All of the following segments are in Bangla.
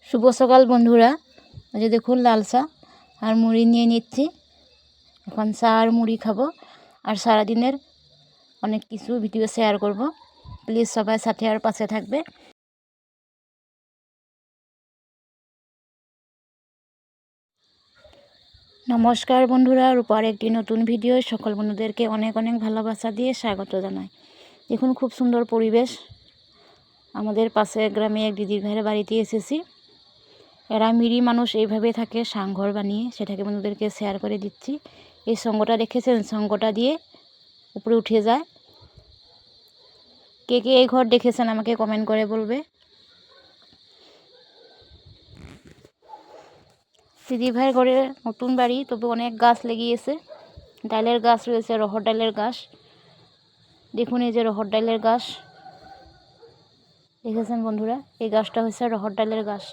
শুভ সকাল বন্ধুরা, এই যে দেখুন লাল চা আর মুড়ি নিয়ে নিচ্ছি। এখন চা আর মুড়ি খাবো আর সারাদিনের অনেক কিছু ভিডিও শেয়ার করব। প্লিজ সবাই সাথে আর পাশে থাকবে। নমস্কার বন্ধুরা, রূপার একটি নতুন ভিডিও সকল বন্ধুদেরকে অনেক অনেক ভালোবাসা দিয়ে স্বাগত জানাই। দেখুন খুব সুন্দর পরিবেশ। আমাদের পাশে গ্রামে এক দিদির ভাইয়ের বাড়িতে এসেছি। এরা মিরি মানুষ এইভাবে থাকে সাংঘর বানিয়ে, সেটাকে বন্ধুদেরকে শেয়ার করে দিচ্ছি। এই সঙ্গটা দেখেছেন, সঙ্গটা দিয়ে উপরে উঠে যায়। কে কে এই ঘর দেখেছেন আমাকে কমেন্ট করে বলবে। দিদি ভাইয়ের ঘরে নতুন বাড়ি, তবে অনেক গাছ লেগিয়েছে। ডালের গাছ রয়েছে, রহর ডালের গাছ। দেখুন এই যে রহর ডালের গাছ দেখেছেন বন্ধুরা, এই গাছটা হচ্ছে রহর ডালের গাছ।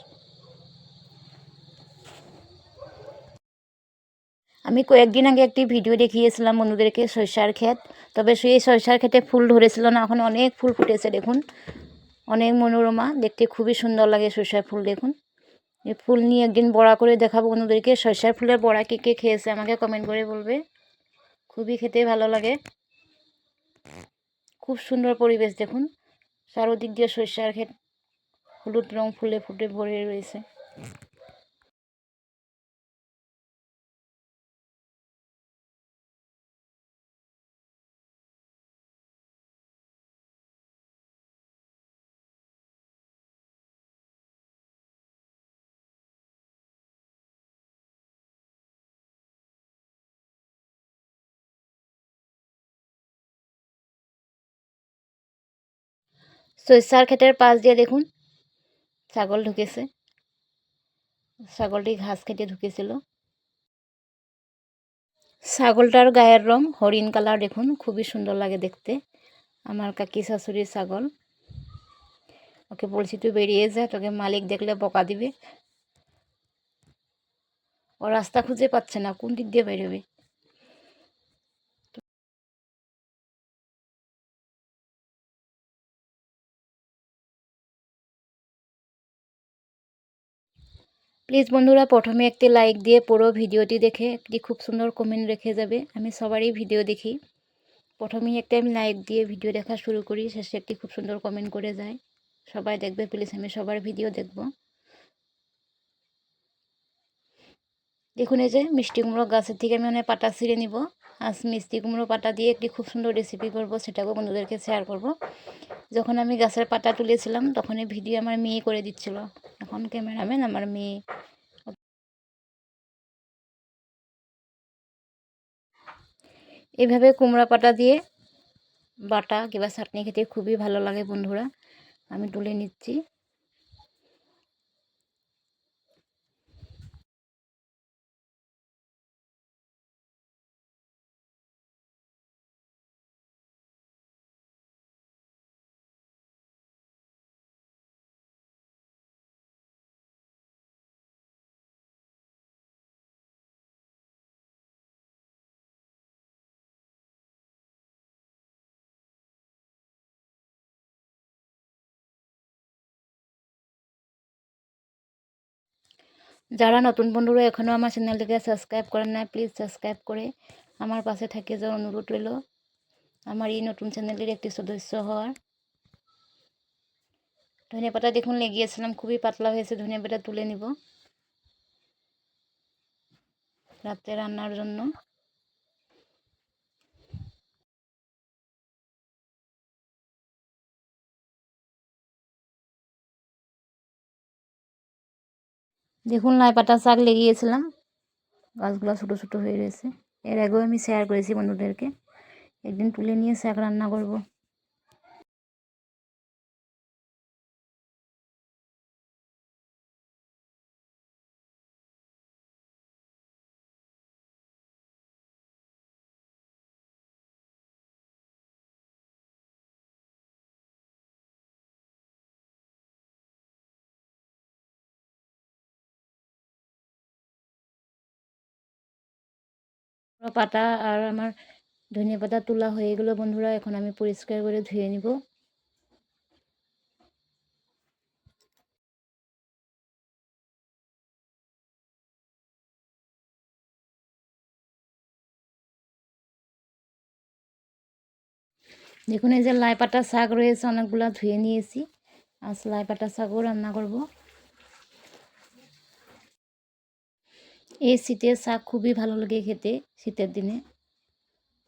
আমি কয়েকদিন আগে একটি ভিডিও দেখিয়েছিলাম বন্ধুদেরকে সরিষার ক্ষেত, তবে সেই সরিষার ক্ষেতে ফুল ধরেছিল না, এখন অনেক ফুল ফুটেছে। দেখুন অনেক মনোরমা, দেখতে খুবই সুন্দর লাগে সরিষার ফুল। দেখুন এই ফুল নিয়ে একদিন বড়া করে দেখাবো বন্ধুদেরকে। সরিষার ফুলের বড়া কে কে খেয়েছে আমাকে কমেন্ট করে বলবে। খুবই খেতে ভালো লাগে। খুব সুন্দর পরিবেশ দেখুন, চারদিক দিয়ে সরিষার ক্ষেত, হলুদ রং ফুলে ফুটে ভরে রয়েছে। সরিষার ক্ষেতের পাশ দিয়ে দেখুন ছাগল ঢুকেছে। ছাগলটি ঘাস খেতে ঢুকেছিল। ছাগলটার গায়ের রং হরিণ কালার, দেখুন খুবই সুন্দর লাগে দেখতে। আমার কাকি শাশুড়ির ছাগল। ওকে বলছি তুই বেরিয়ে যা, তোকে মালিক দেখলে বকা দিবে। ও রাস্তা খুঁজে পাচ্ছে না, কোন দিক দিয়ে বেরোবে। প্লিজ বন্ধুরা প্রথমে একটি লাইক দিয়ে পুরো ভিডিওটি দেখে একটি খুব সুন্দর কমেন্ট রেখে যাবে। আমি সবারই ভিডিও দেখি, প্রথমেই একটা আমি লাইক দিয়ে ভিডিও দেখা শুরু করি, শেষে একটি খুব সুন্দর কমেন্ট করে যায়। সবাই দেখবে প্লিজ, আমি সবার ভিডিও দেখব। দেখুন এই যে মিষ্টি কুমড়ো গাছের থেকে আমি অনেক পাতা ছিঁড়ে নিব। আজ মিষ্টি কুমড়ো পাতা দিয়ে একটি খুব সুন্দর রেসিপি করব, সেটাকেও বন্ধুদেরকে শেয়ার করব। যখন আমি গাছের পাতা তুলেছিলাম তখন এই ভিডিও আমার মেয়ে করে দিচ্ছিল, এখন ক্যামেরাম্যান আমার মেয়ে। এইভাবে কুমড়া পাতা দিয়ে বাটা কিংবা চাটনি খেতে খুবই ভালো লাগে বন্ধুরা। আমি তুলে নিচ্ছি। যারা নতুন বন্ধুরা এখনও আমার চ্যানেলটিকে সাবস্ক্রাইব করেন না, প্লিজ সাবস্ক্রাইব করে আমার পাশে থেকে যাওয়ার অনুরোধ রইল, আমার এই নতুন চ্যানেলের একটি সদস্য হওয়ার। ধনেপাতা দেখুন লেগিয়েছিলাম, খুবই পাতলা হয়েছে। ধনেপাতা তুলে নিব রাত্রে রান্নার জন্য। দেখুন লাই পাতা শাক লেগিয়েছিলাম, গাছগুলো ছোটো ছোটো হয়ে রয়েছে। এর আগেও আমি শেয়ার করেছি বন্ধুদেরকে, একদিন তুলে নিয়ে শাক রান্না করব। পাতা আর আমার ধনিয়া পাতা তোলা হয়ে গেলো বন্ধুরা, এখন আমি পরিষ্কার করে ধুয়ে নিব। দেখুন এই যে লাই পাতা শাক রয়েছে অনেকগুলো, ধুয়ে নিয়েছি। আজ লাই পাতা শাকও রান্না করব। এই শীতের শাক খুবই ভালো লাগে খেতে। শীতের দিনে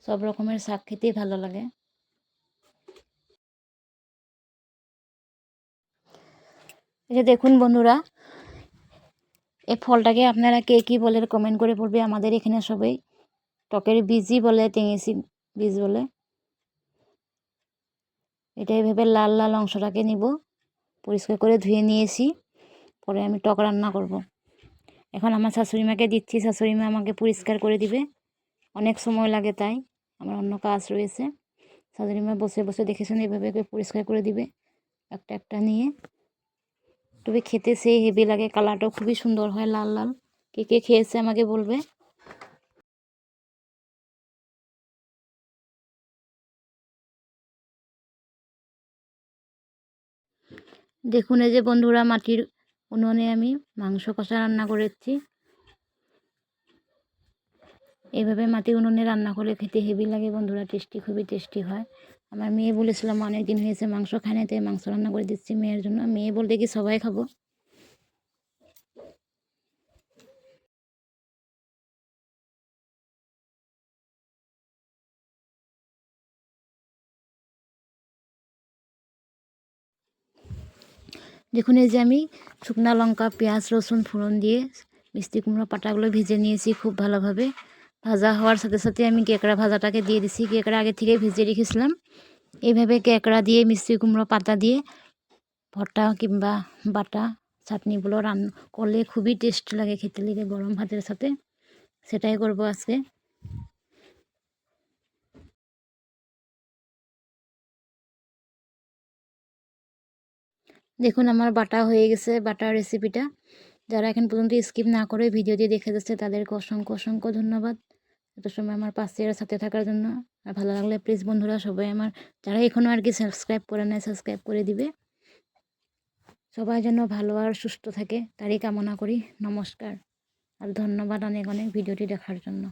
সব রকমের শাক খেতেই ভালো লাগে। এই যে দেখুন বন্ধুরা, এই ফলটাকে আপনারা কে কী বলে কমেন্ট করে বলবে। আমাদের এখানে সবাই টকের বীজই বলে, টেঙেছি বীজ বলে। এটা এইভাবে লাল লাল অংশটাকে নিব, পরিষ্কার করে ধুয়ে নিয়েছি। পরে আমি টক রান্না করব। এখন আমার শাশুড়িমাকে দিচ্ছি, শাশুড়িমা আমাকে পরিষ্কার করে দিবে। অনেক সময় লাগে, তাই আমার অন্য কাজ রয়েছে। শাশুড়িমা বসে বসে দেখেছেন এইভাবে পরিষ্কার করে দিবে একটা একটা নিয়ে। তবে খেতে সেই হেভি লাগে, কালারটাও খুবই সুন্দর হয়, লাল লাল। কে কে খেয়েছে আমাকে বলবে। দেখুন এই যে বন্ধুরা, মাটির উনুনে আমি মাংস কষা রান্না করেছি। এইভাবে মাটির উনুনে রান্না করলে খেতে হেভি লাগে বন্ধুরা, টেস্টি, খুবই টেস্টি হয়। আমার মেয়ে বলেছিলাম অনেক দিন হয়েছে মাংস খায় না, তাই মাংস রান্না করে দিচ্ছি মেয়ের জন্য। মেয়ে বলতে কি সবাই খাবো। দেখুন এই যে আমি শুকনো লঙ্কা, পেঁয়াজ, রসুন ফোড়ন দিয়ে মিষ্টি কুমড়ো পাতাগুলো ভেজে নিয়েছি খুব ভালোভাবে। ভাজা হওয়ার সাথে সাথে আমি কেকড়া ভাজাটাকে দিয়ে দিছি। কেকড়া আগে থেকে ভিজিয়ে রেখেছিলাম। এইভাবে কেকড়া দিয়ে মিষ্টি কুমড়ো পাতা দিয়ে ভর্তা কিংবা বাটা চাটনিগুলো রান্না করলে খুবই টেস্ট লাগে খেতে, লেগে গরম ভাতের সাথে। সেটাই করব আজকে। দেখুন আমার বাটা হয়ে গেছে, বাটার রেসিপিটা। যারা এখন পর্যন্ত স্কিপ না করে ভিডিও দিয়ে দেখে যাচ্ছে তাদেরকে অসংখ্য অসংখ্য ধন্যবাদ এত সময় আমার পাশে সাথে থাকার জন্য। আর ভালো লাগলে প্লিজ বন্ধুরা সবাই আমার, যারা এখনও আর কি সাবস্ক্রাইব করে নেয়, সাবস্ক্রাইব করে দিবে। সবাই যেন ভালো আর সুস্থ থাকে তারই কামনা করি। নমস্কার আর ধন্যবাদ অনেক অনেক ভিডিওটি দেখার জন্য।